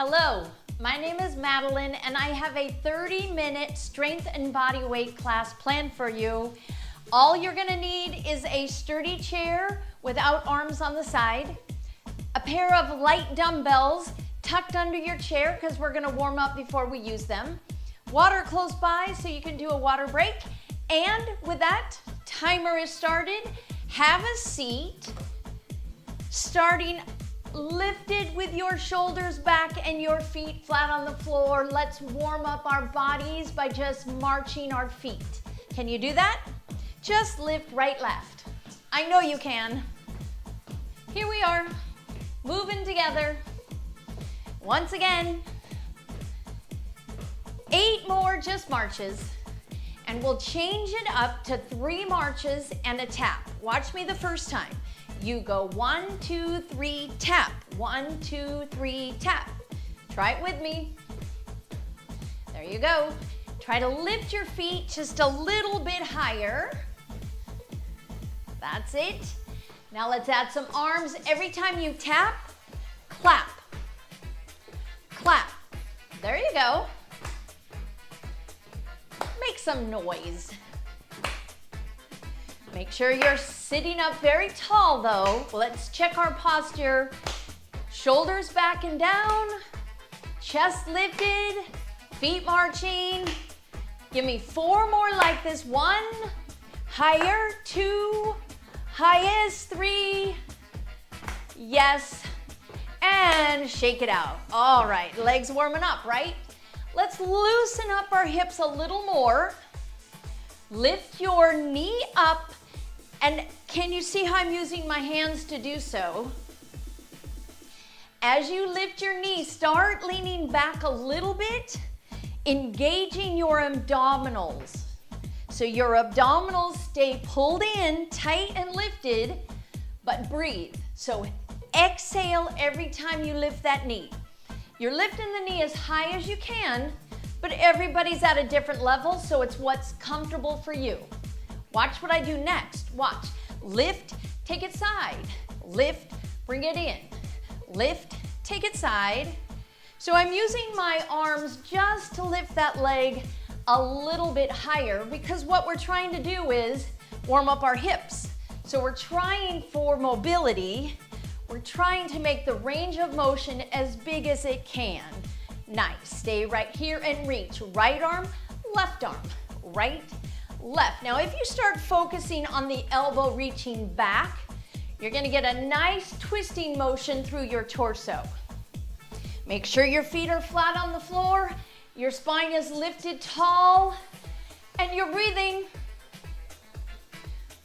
Hello, my name is Madeleine and I have a 30-minute strength and body weight class planned for you. All you're gonna need is a sturdy chair without arms on the side, a pair of light dumbbells tucked under your chair because we're gonna warm up before we use them, water close by so you can do a water break, and with that, timer is started. Have a seat, starting lifted with your shoulders back and your feet flat on the floor. Let's warm up our bodies by just marching our feet. Can you do that? Just lift right, left. I know you can. Here we are, moving together. Once again, 8 more just marches, and we'll change it up to 3 marches and a tap. Watch me the first time. You go 1, 2, 3, tap. 1, 2, 3, tap. Try it with me. There you go. Try to lift your feet just a little bit higher. That's it. Now let's add some arms. Every time you tap, clap. Clap. There you go. Make some noise. Make sure you're sitting up very tall though. Let's check our posture. Shoulders back and down, chest lifted, feet marching. Give me 4 more like this. 1, higher, 2, highest, 3, yes, and shake it out. All right, legs warming up, right? Let's loosen up our hips a little more. Lift your knee up, and can you see how I'm using my hands to do so? As you lift your knee, start leaning back a little bit, engaging your abdominals. So your abdominals stay pulled in, tight and lifted, but breathe. So exhale every time you lift that knee. You're lifting the knee as high as you can, but everybody's at a different level, so it's what's comfortable for you. Watch what I do next. Watch. Lift, take it side. Lift, bring it in. Lift, take it side. So I'm using my arms just to lift that leg a little bit higher because what we're trying to do is warm up our hips. So we're trying for mobility. We're trying to make the range of motion as big as it can. Nice. Stay right here and reach. Right arm, right, left. Now if you start focusing on the elbow reaching back, you're gonna get a nice twisting motion through your torso. Make sure your feet are flat on the floor, your spine is lifted tall, and you're breathing.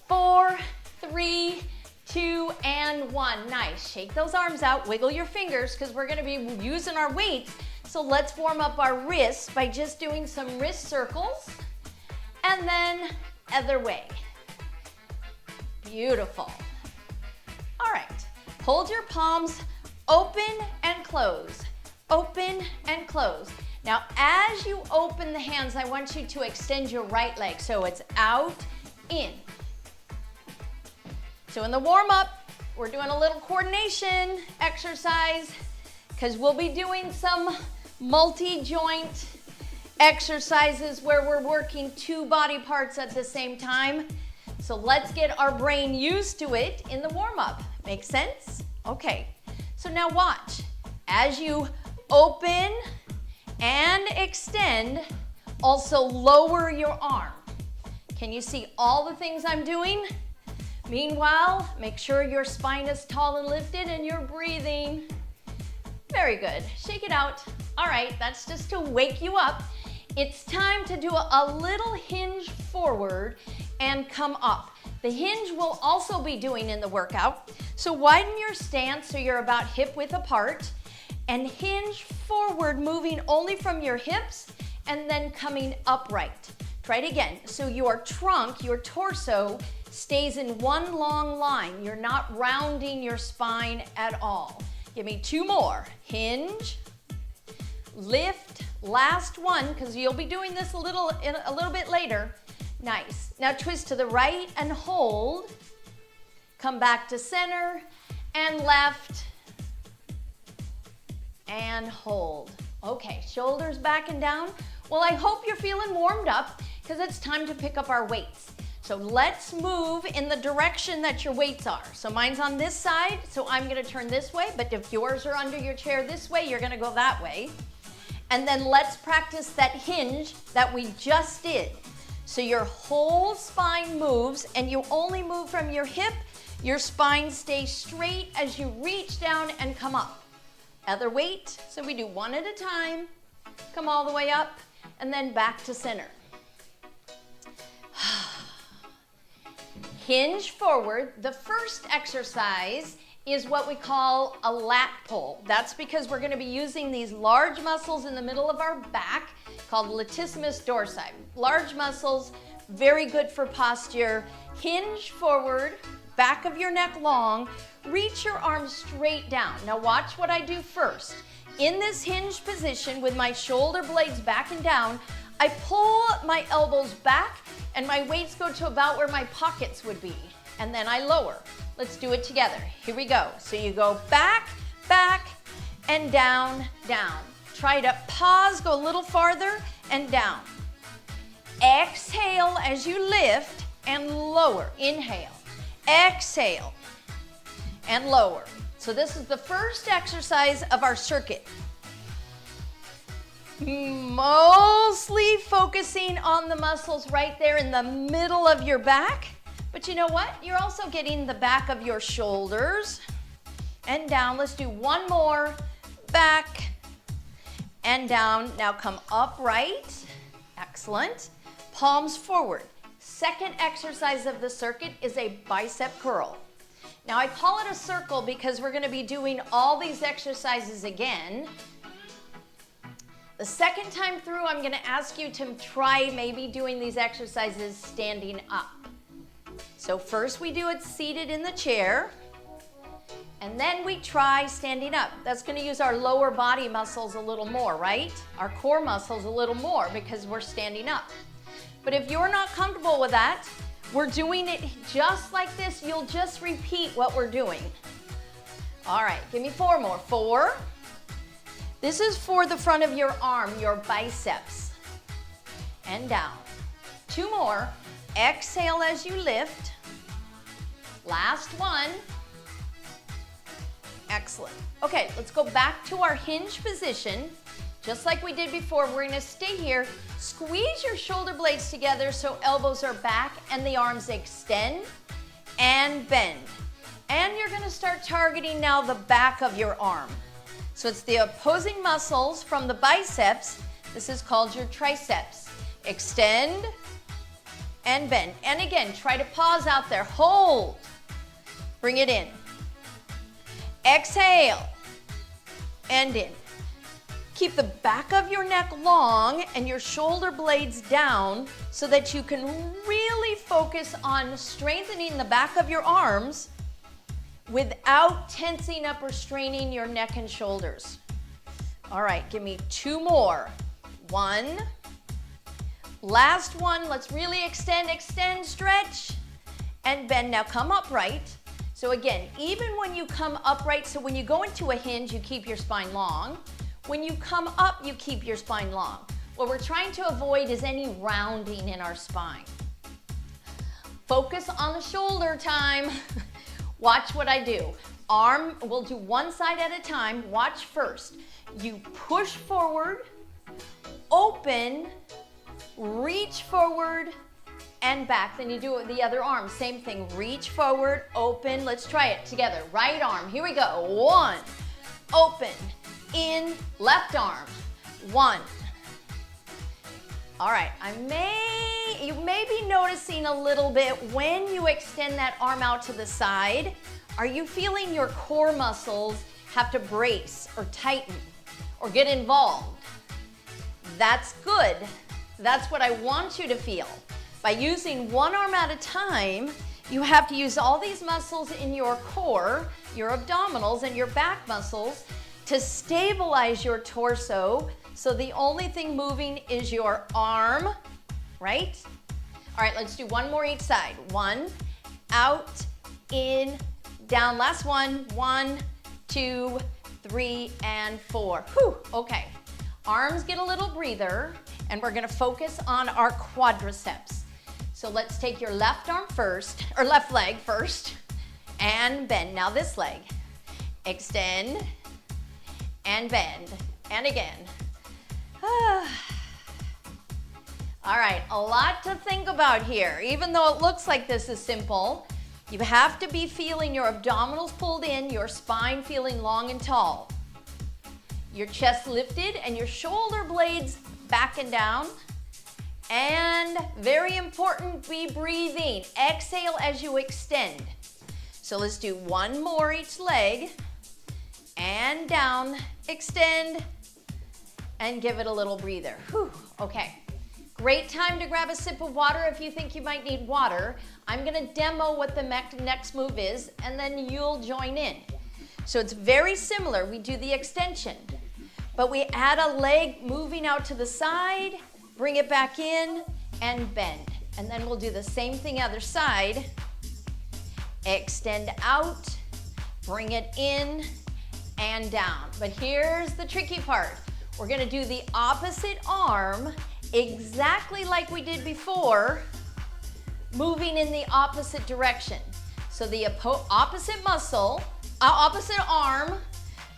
4, 3, 2, and 1. Nice. Shake those arms out, wiggle your fingers because we're gonna be using our weights. So let's warm up our wrists by just doing some wrist circles, and then other way. Beautiful. All right, hold your palms open and close, open and close. Now, as you open the hands, I want you to extend your right leg. So it's out, in. So in the warm up, we're doing a little coordination exercise because we'll be doing some multi-joint exercises where we're working 2 body parts at the same time. So let's get our brain used to it in the warm-up. Make sense? Okay, so now watch. As you open and extend, also lower your arm. Can you see all the things I'm doing? Meanwhile, make sure your spine is tall and lifted and you're breathing. Very good. Shake it out. All right, that's just to wake you up. It's time to do a little hinge forward and come up. The hinge we'll also be doing in the workout. So widen your stance so you're about hip width apart and hinge forward, moving only from your hips and then coming upright. Try it again. So your trunk, your torso stays in one long line. You're not rounding your spine at all. Give me 2 more. Hinge, lift, last one, because you'll be doing this a little bit later. Nice. Now twist to the right and hold. Come back to center and left and hold. Okay, shoulders back and down. Well, I hope you're feeling warmed up because it's time to pick up our weights. So let's move in the direction that your weights are. So mine's on this side, so I'm gonna turn this way, but if yours are under your chair this way, you're gonna go that way. And then let's practice that hinge that we just did. So your whole spine moves and you only move from your hip, your spine stays straight as you reach down and come up. Other weight, so we do one at a time, come all the way up, and then back to center. Hinge forward. The first exercise is what we call a lat pull. That's because we're gonna be using these large muscles in the middle of our back called latissimus dorsi. Large muscles, very good for posture. Hinge forward, back of your neck long, reach your arms straight down. Now watch what I do first. In this hinge position with my shoulder blades back and down, I pull my elbows back and my weights go to about where my pockets would be. And then I lower. Let's do it together. Here we go. So you go back, back, and down, down. Try to pause, go a little farther, and down. Exhale as you lift and lower. Inhale. Exhale and lower. So this is the first exercise of our circuit. Mostly focusing on the muscles right there in the middle of your back. But you know what? You're also getting the back of your shoulders and down. Let's do one more. Back and down. Now come upright. Excellent. Palms forward. Second exercise of the circuit is a bicep curl. Now I call it a circle because we're going to be doing all these exercises again. The second time through, I'm going to ask you to try maybe doing these exercises standing up. So first we do it seated in the chair, and then we try standing up. That's going to use our lower body muscles a little more, right? Our core muscles a little more because we're standing up. But if you're not comfortable with that, we're doing it just like this. You'll just repeat what we're doing. All right, give me four more. 4. This is for the front of your arm, your biceps. And down. 2 more. Exhale as you lift. Last one. Excellent. Okay, let's go back to our hinge position. Just like we did before, we're gonna stay here. Squeeze your shoulder blades together so elbows are back and the arms extend and bend. And you're gonna start targeting now the back of your arm. So it's the opposing muscles from the biceps. This is called your triceps. Extend and bend. And again, try to pause out there. Hold. Bring it in. Exhale and in. Keep the back of your neck long and your shoulder blades down so that you can really focus on strengthening the back of your arms without tensing up or straining your neck and shoulders. All right, give me 2 more. 1. Last one. Let's really extend, stretch, and bend. Now come upright. So again, even when you come upright, so when you go into a hinge, you keep your spine long. When you come up, you keep your spine long. What we're trying to avoid is any rounding in our spine. Focus on the shoulder time. Watch what I do. Arm, we'll do one side at a time. Watch first. You push forward, open, reach forward, and back. Then you do it with the other arm. Same thing. Reach forward, open. Let's try it together. Right arm. Here we go. 1. Open. In. Left arm. 1. All right. You may be noticing a little bit when you extend that arm out to the side. Are you feeling your core muscles have to brace or tighten or get involved? That's good. That's what I want you to feel. By using one arm at a time, you have to use all these muscles in your core, your abdominals and your back muscles to stabilize your torso. So the only thing moving is your arm, right? All right, let's do one more each side. 1, out, in, down. Last one. 1, 2, 3, and 4. Whew, okay. Arms get a little breather, and we're gonna focus on our quadriceps. So let's take your left arm first, or left leg first, and bend. Now this leg. Extend, and bend, and again. All right, a lot to think about here. Even though it looks like this is simple, you have to be feeling your abdominals pulled in, your spine feeling long and tall, your chest lifted, and your shoulder blades back and down. And very important, be breathing. Exhale as you extend. So let's do one more each leg. And down, extend, and give it a little breather. Whew, okay. Great time to grab a sip of water if you think you might need water. I'm gonna demo what the next move is, and then you'll join in. So it's very similar. We do the extension, but we add a leg moving out to the side, bring it back in, and bend. And then we'll do the same thing other side. Extend out, bring it in, and down. But here's the tricky part. We're gonna do the opposite arm exactly like we did before, moving in the opposite direction. So the opposite muscle, opposite arm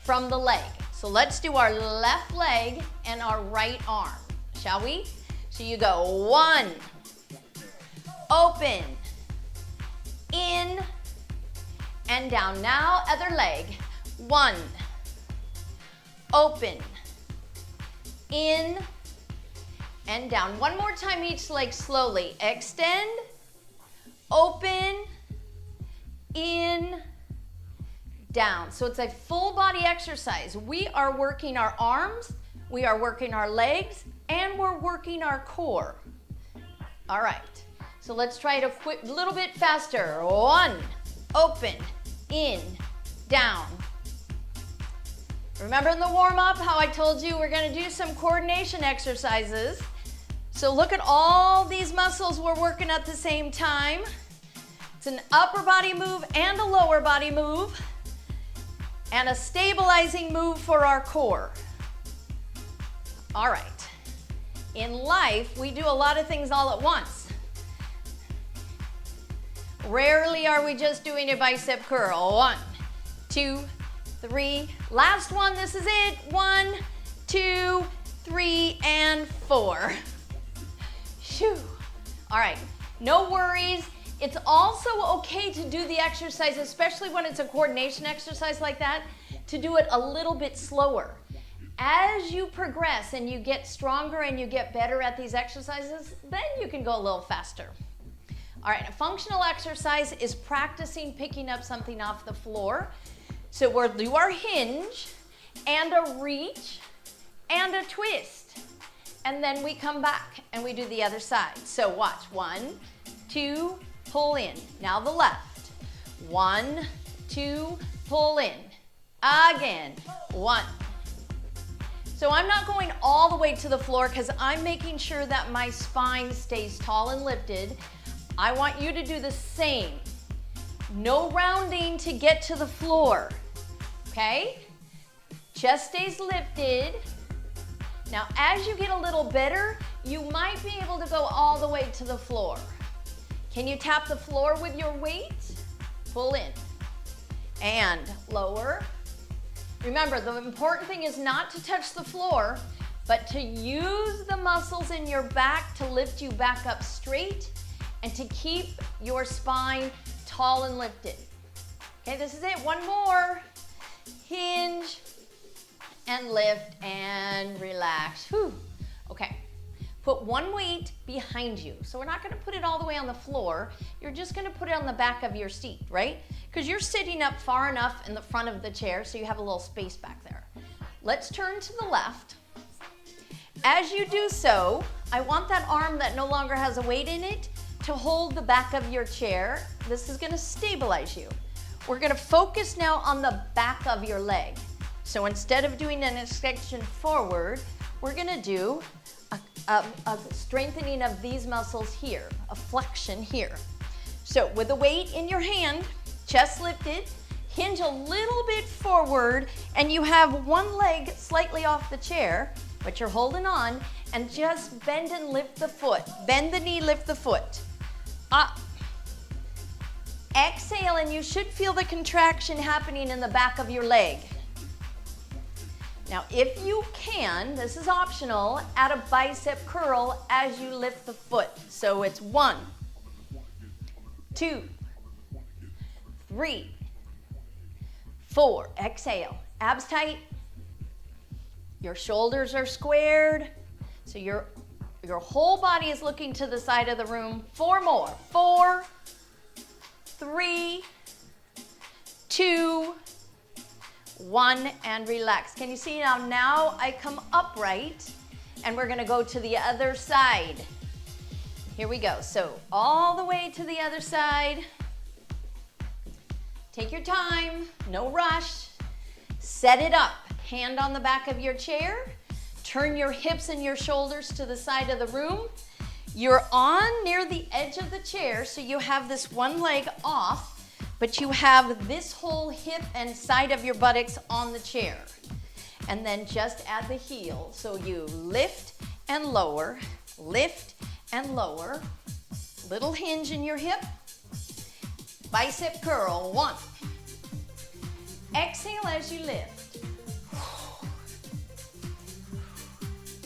from the leg. So let's do our left leg and our right arm, shall we? So you go 1, open, in, and down. Now other leg. 1, open, in, and down. One more time each leg slowly. Extend, open, in, down. So it's a full body exercise. We are working our arms, we are working our legs, and we're working our core. All right, so let's try it a little bit faster. 1, open, in, down. Remember in the warm-up how I told you we're gonna do some coordination exercises. So look at all these muscles we're working at the same time. It's an upper body move and a lower body move, and a stabilizing move for our core. All right. In life, we do a lot of things all at once. Rarely are we just doing a bicep curl. 1, 2, 3. Last one, this is it. 1, 2, 3, and 4. Shoo. All right, no worries. It's also okay to do the exercise, especially when it's a coordination exercise like that, to do it a little bit slower. As you progress and you get stronger and you get better at these exercises, then you can go a little faster. All right, a functional exercise is practicing picking up something off the floor. So we'll do our hinge and a reach and a twist. And then we come back and we do the other side. So watch, 1, 2, pull in. Now the left. 1, 2, pull in. Again, 1. So I'm not going all the way to the floor because I'm making sure that my spine stays tall and lifted. I want you to do the same. No rounding to get to the floor, okay? Chest stays lifted. Now, as you get a little better, you might be able to go all the way to the floor. Can you tap the floor with your weight? Pull in and lower. Remember, the important thing is not to touch the floor, but to use the muscles in your back to lift you back up straight and to keep your spine tall and lifted. Okay, this is it. One more. Hinge and lift and relax. Whew. Okay. Put one weight behind you. So we're not going to put it all the way on the floor. You're just going to put it on the back of your seat, right? Because you're sitting up far enough in the front of the chair so you have a little space back there. Let's turn to the left. As you do so, I want that arm that no longer has a weight in it to hold the back of your chair. This is going to stabilize you. We're going to focus now on the back of your leg. So instead of doing an extension forward, we're going to do a strengthening of these muscles here, a flexion here. So with the weight in your hand, chest lifted, hinge a little bit forward, and you have one leg slightly off the chair, but you're holding on, and just bend and lift the foot. Bend the knee, lift the foot. Up. Exhale, and you should feel the contraction happening in the back of your leg. Now, if you can, this is optional, add a bicep curl as you lift the foot. So it's 1, 2, 3, 4. Exhale. Abs tight. Your shoulders are squared. So your whole body is looking to the side of the room. 4 more. 4, 3, 2, 1, and relax. Can you see now? Now I come upright, and we're gonna go to the other side. Here we go. So all the way to the other side. Take your time, no rush. Set it up. Hand on the back of your chair. Turn your hips and your shoulders to the side of the room. You're on near the edge of the chair, so you have this one leg off, but you have this whole hip and side of your buttocks on the chair. And then just add the heel. So you lift and lower, little hinge in your hip. Bicep curl, 1. Exhale as you lift.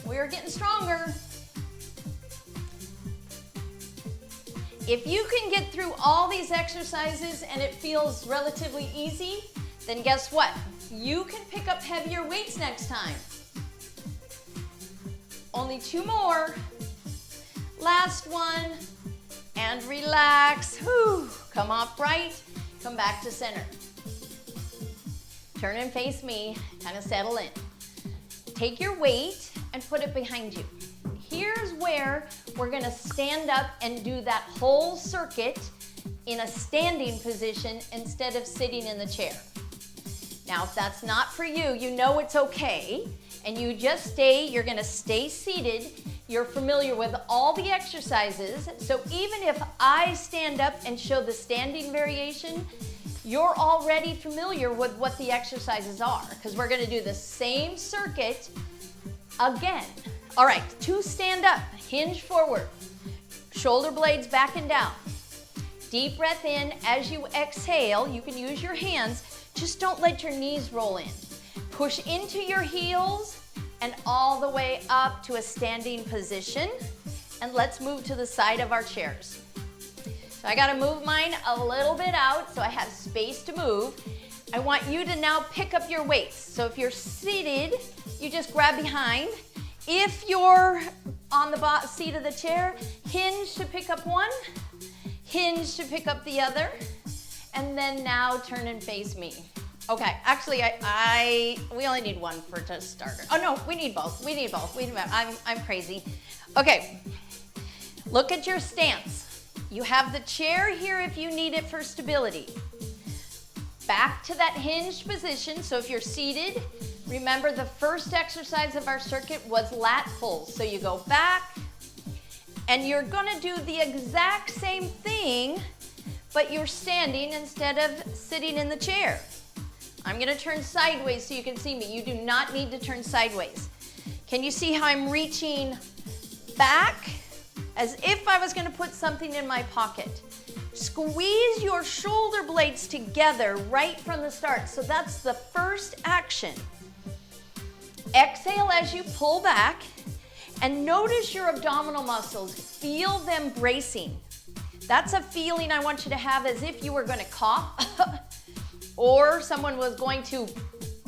We are getting stronger. If you can get through all these exercises and it feels relatively easy, then guess what? You can pick up heavier weights next time. Only 2 more. Last one. And relax. Whew. Come upright. Come back to center. Turn and face me. Kind of settle in. Take your weight and put it behind you. Here's where we're gonna stand up and do that whole circuit in a standing position instead of sitting in the chair. Now, if that's not for you, you know it's okay, and you just you're gonna stay seated. You're familiar with all the exercises, so even if I stand up and show the standing variation, you're already familiar with what the exercises are, because we're gonna do the same circuit again. All right, 2 stand up, hinge forward, shoulder blades back and down. Deep breath in. As you exhale, you can use your hands, just don't let your knees roll in. Push into your heels and all the way up to a standing position. And let's move to the side of our chairs. So I gotta move mine a little bit out so I have space to move. I want you to now pick up your weights. So if you're seated, you just grab behind. If you're on the seat of the chair, hinge to pick up one, hinge to pick up the other, and then now turn and face me. Okay, actually, we only need one for to start. Oh no, we need both. We need both. I'm crazy. Okay, look at your stance. You have the chair here if you need it for stability. Back to that hinged position. So if you're seated, remember the first exercise of our circuit was lat pulls. So you go back and you're gonna do the exact same thing, but you're standing instead of sitting in the chair. I'm gonna turn sideways so you can see me. You do not need to turn sideways. Can you see how I'm reaching back as if I was gonna put something in my pocket? Squeeze your shoulder blades together right from the start. So that's the first action. Exhale as you pull back and notice your abdominal muscles. Feel them bracing. That's a feeling I want you to have as if you were going to cough or someone was going to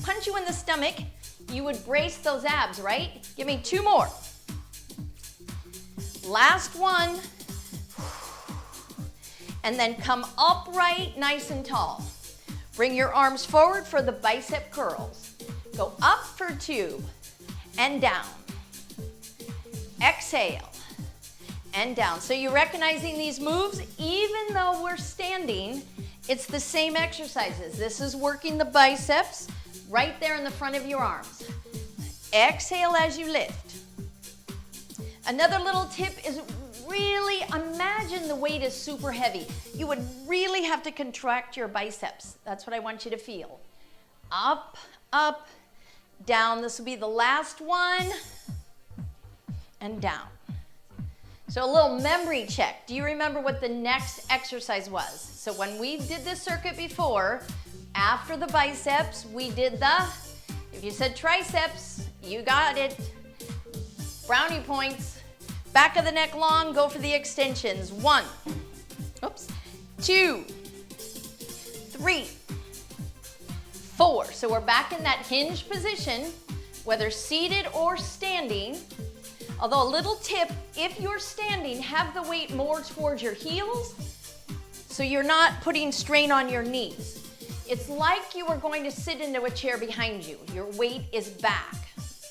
punch you in the stomach. You would brace those abs, right? Give me 2 more. Last one. And then come upright, nice and tall. Bring your arms forward for the bicep curls. Go up for 2 and down. Exhale and down. So you're recognizing these moves, even though we're standing, it's the same exercises. This is working the biceps right there in the front of your arms. Exhale as you lift. Another little tip is really imagine the weight is super heavy. You would really have to contract your biceps. That's what I want you to feel. Up, up, down. This will be the last one. And down. So a little memory check. Do you remember what the next exercise was? So when we did this circuit before, after the biceps, we did the, if you said triceps, you got it. Brownie points. Back of the neck long, go for the extensions. 1, oops, 2, 3, 4. So we're back in that hinge position, whether seated or standing. Although a little tip, if you're standing, have the weight more towards your heels so you're not putting strain on your knees. It's like you are going to sit into a chair behind you. Your weight is back.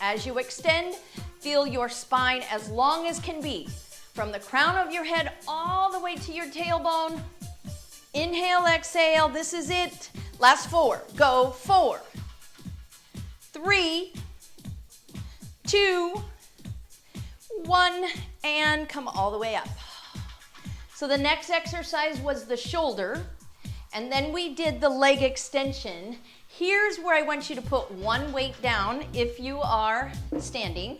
As you extend, feel your spine as long as can be. From the crown of your head all the way to your tailbone. Inhale, exhale, this is it. Last 4, go 4, 3, 2, 1, and come all the way up. So the next exercise was the shoulder, and then we did the leg extension. Here's where I want you to put one weight down if you are standing,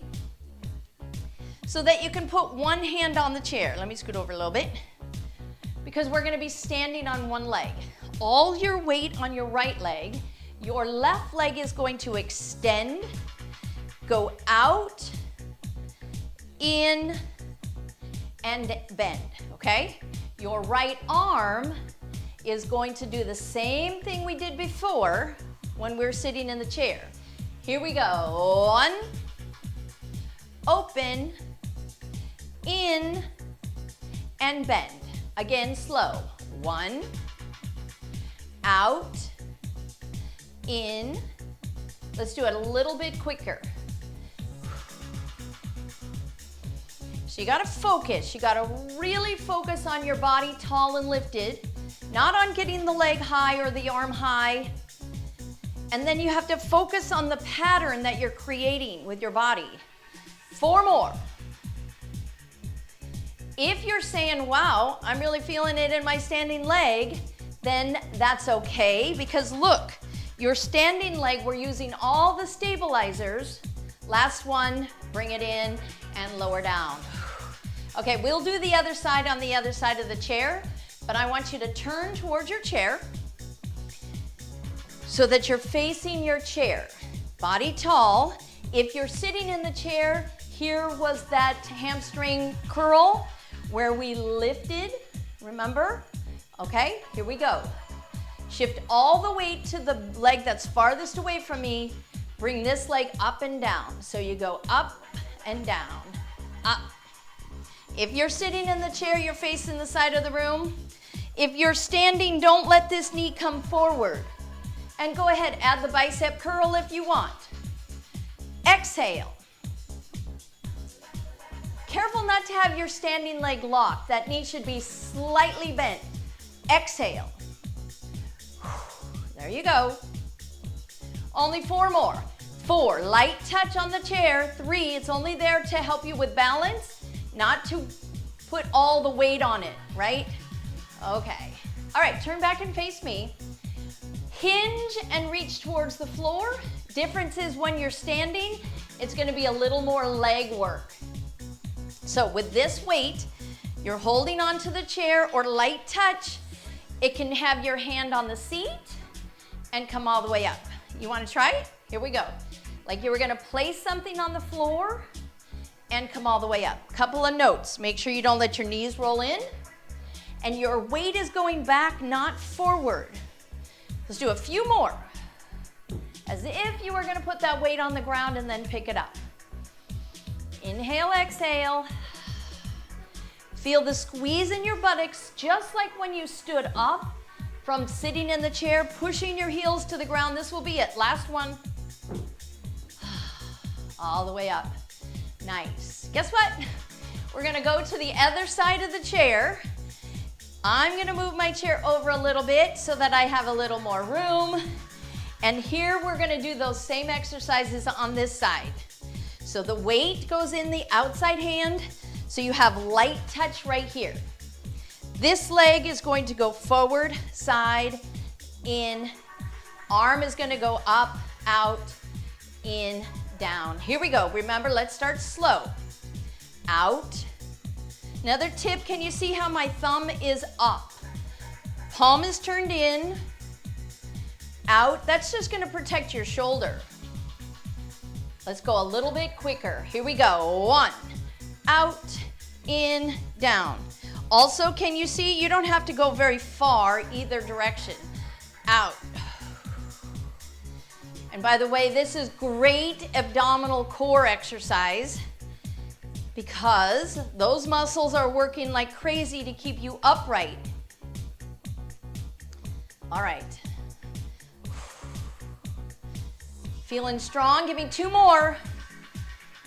so that you can put one hand on the chair. Let me scoot over a little bit, because we're gonna be standing on one leg. All your weight on your right leg, your left leg is going to extend, go out, in, and bend, okay? Your right arm is going to do the same thing we did before when we were sitting in the chair. Here we go. 1, open, in, and bend. Again, slow. 1, out, in. Let's do it a little bit quicker. So you gotta focus. You gotta really focus on your body tall and lifted, not on getting the leg high or the arm high. And then you have to focus on the pattern that you're creating with your body. 4 more. If you're saying, wow, I'm really feeling it in my standing leg, then that's okay, because look, your standing leg, we're using all the stabilizers. Last one, bring it in and lower down. Okay, we'll do the other side on the other side of the chair, but I want you to turn towards your chair so that you're facing your chair. Body tall. If you're sitting in the chair, here was that hamstring curl where we lifted, remember? Okay, here we go. Shift all the weight to the leg that's farthest away from me. Bring this leg up and down. So you go up and down, up. If you're sitting in the chair, you're facing the side of the room. If you're standing, don't let this knee come forward. And go ahead, add the bicep curl if you want. Exhale. Careful not to have your standing leg locked. That knee should be slightly bent. Exhale. There you go. Only 4 more. 4, light touch on the chair. 3, it's only there to help you with balance, not to put all the weight on it, right? Okay. All right, turn back and face me. Hinge and reach towards the floor. Difference is when you're standing, it's gonna be a little more leg work. So with this weight, you're holding onto the chair or light touch. It can have your hand on the seat and come all the way up. You wanna try it? Here we go. Like you were gonna place something on the floor and come all the way up. Couple of notes. Make sure you don't let your knees roll in. And your weight is going back, not forward. Let's do a few more. As if you were gonna put that weight on the ground and then pick it up. Inhale, exhale. Feel the squeeze in your buttocks, just like when you stood up from sitting in the chair, pushing your heels to the ground. This will be it. Last one. All the way up. Nice. Guess what? We're gonna go to the other side of the chair. I'm gonna move my chair over a little bit so that I have a little more room. And here we're gonna do those same exercises on this side. So the weight goes in the outside hand. So you have light touch right here. This leg is going to go forward, side, in. Arm is going to go up, out, in, down. Here we go. Remember, let's start slow. Out. Another tip, can you see how my thumb is up? Palm is turned in. Out. That's just going to protect your shoulder. Let's go a little bit quicker. Here we go. 1. Out, in, down. Also, can you see, you don't have to go very far either direction. Out. And by the way, this is great abdominal core exercise because those muscles are working like crazy to keep you upright. All right. Feeling strong? Give me 2 more.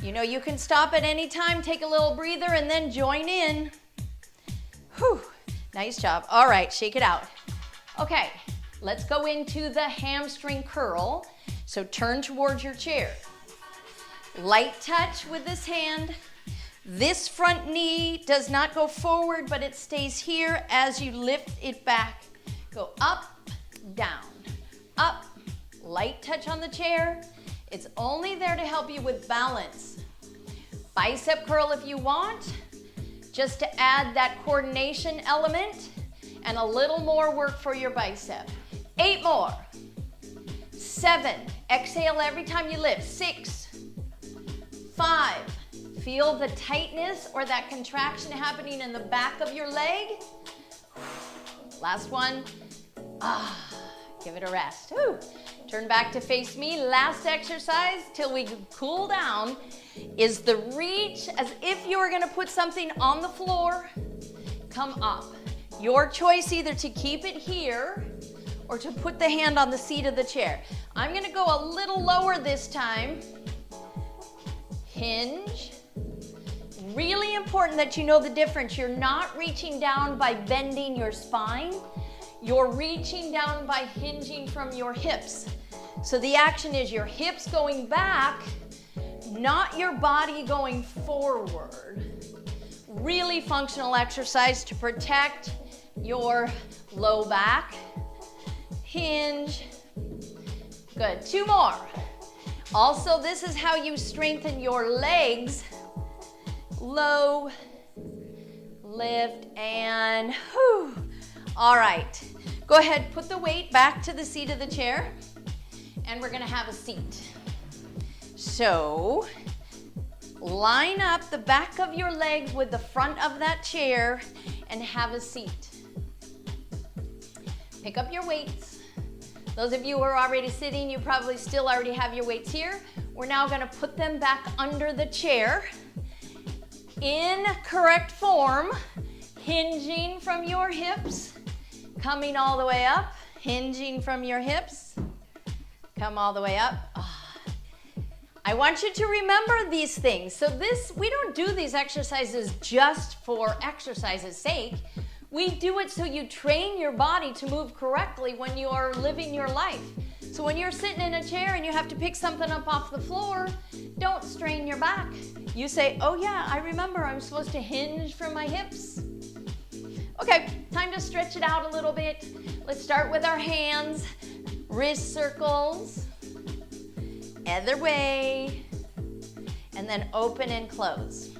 You know you can stop at any time, take a little breather, and then join in. Whew, nice job. All right, shake it out. Okay, let's go into the hamstring curl. So turn towards your chair. Light touch with this hand. This front knee does not go forward, but it stays here as you lift it back. Go up, down, up. Light touch on the chair. It's only there to help you with balance. Bicep curl if you want, just to add that coordination element and a little more work for your bicep. 8 more. 7. Exhale every time you lift. 6. 5. Feel the tightness or that contraction happening in the back of your leg. Last one. Give it a rest. Woo. Turn back to face me. Last exercise till we cool down is the reach as if you were going to put something on the floor. Come up. Your choice either to keep it here or to put the hand on the seat of the chair. I'm going to go a little lower this time. Hinge. Really important that you know the difference. You're not reaching down by bending your spine. You're reaching down by hinging from your hips. So the action is your hips going back, not your body going forward. Really functional exercise to protect your low back. Hinge. Good. 2 more. Also, this is how you strengthen your legs. Low, lift, and whew. All right. Go ahead, put the weight back to the seat of the chair, and we're gonna have a seat. So, line up the back of your legs with the front of that chair and have a seat. Pick up your weights. Those of you who are already sitting, you probably still already have your weights here. We're now gonna put them back under the chair in correct form, hinging from your hips. Coming all the way up, hinging from your hips. Come all the way up. I want you to remember these things. So we don't do these exercises just for exercise's sake. We do it so you train your body to move correctly when you are living your life. So when you're sitting in a chair and you have to pick something up off the floor, don't strain your back. You say, oh yeah, I remember I'm supposed to hinge from my hips. Okay, time to stretch it out a little bit. Let's start with our hands. Wrist circles. Other way. And then open and close.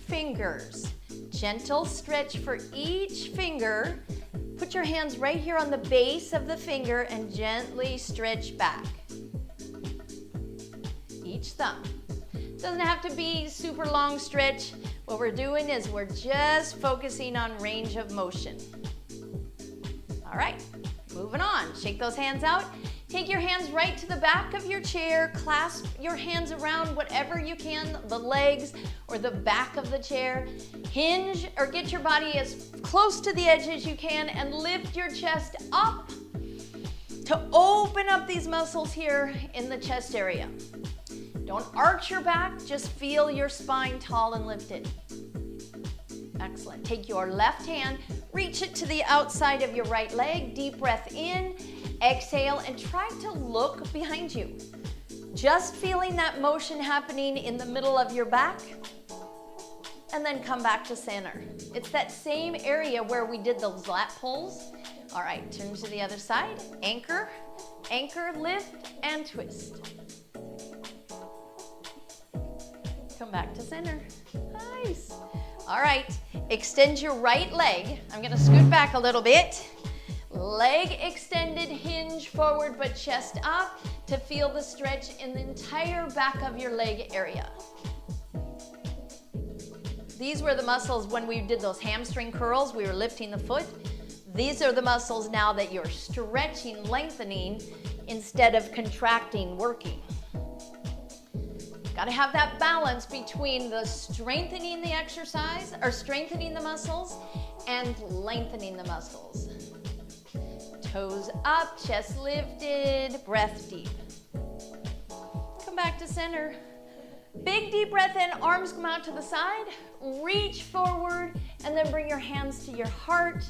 Fingers. Gentle stretch for each finger. Put your hands right here on the base of the finger and gently stretch back. Each thumb. Doesn't have to be super long stretch. What we're doing is we're just focusing on range of motion. All right, moving on. Shake those hands out. Take your hands right to the back of your chair. Clasp your hands around whatever you can, the legs or the back of the chair. Hinge or get your body as close to the edge as you can and lift your chest up to open up these muscles here in the chest area. Don't arch your back, just feel your spine tall and lifted. Excellent. Take your left hand, reach it to the outside of your right leg, deep breath in, exhale, and try to look behind you. Just feeling that motion happening in the middle of your back. and then come back to center. It's that same area where we did those lat pulls. All right, turn to the other side. Anchor, anchor, lift, and twist. Come back to center. Nice. All right, extend your right leg. I'm gonna scoot back a little bit. Leg extended, hinge forward, but chest up to feel the stretch in the entire back of your leg area. These were the muscles when we did those hamstring curls, we were lifting the foot. These are the muscles now that you're stretching, lengthening, instead of contracting, working. Got to have that balance between the strengthening the exercise, or strengthening the muscles, and lengthening the muscles. Toes up, chest lifted, breath deep. Come back to center. Big deep breath in, arms come out to the side, reach forward, and then bring your hands to your heart.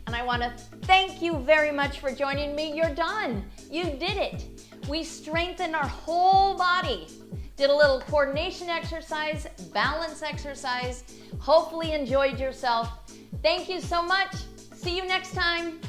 And I want to thank you very much for joining me. You're done. You did it. We strengthened our whole body. Did a little coordination exercise, balance exercise. Hopefully enjoyed yourself. Thank you so much. See you next time.